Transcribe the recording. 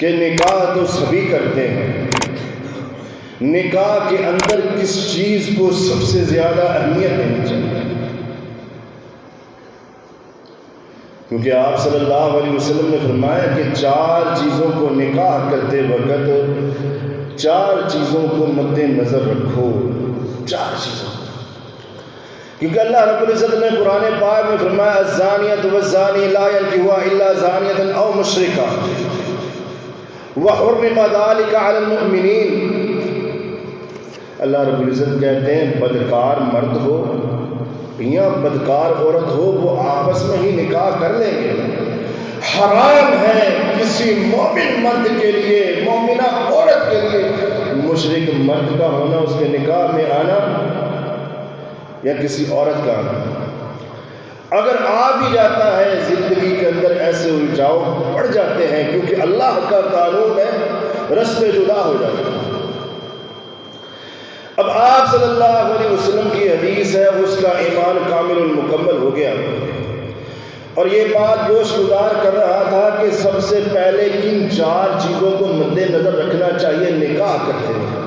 کہ نکاح تو سبھی کرتے ہیں، نکاح کے اندر کس چیز کو سب سے زیادہ اہمیت دینی چاہیے؟ کیونکہ آپ صلی اللہ علیہ وسلم نے فرمایا کہ 4 چیزوں کو نکاح کرتے وقت 4 چیزوں کو مد نظر رکھو، 4 چیزوں، کیونکہ اللہ رب العزت نے قرآن پاک میں فرمایا الزانیۃ والزانی لا ينکحها الا زانیۃ او مشرکا وحرم ذلک علی المؤمنین۔ اللہ رب العزت کہتے ہیں بدکار مرد ہو یا بدکار عورت ہو وہ آپس میں ہی نکاح کر لیں گے، حرام ہے کسی مومن مرد کے لیے، مومنہ عورت کے لیے مشرک مرد کا ہونا، اس کے نکاح میں آنا یا کسی عورت کا آنا۔ اگر آ بھی جاتا ہے زندگی کے اندر ایسے الجھاؤ پڑ جاتے ہیں، کیونکہ اللہ کا قانون ہے، رستے جدا ہو جاتے ہیں۔ اب آپ صلی اللہ علیہ وسلم کی حدیث ہے، اس کا ایمان کامل مکمل ہو گیا، اور یہ بات گوش گزار کر رہا تھا کہ سب سے پہلے کن 4 چیزوں کو مد نظر رکھنا چاہیے نکاح کرتے ہیں۔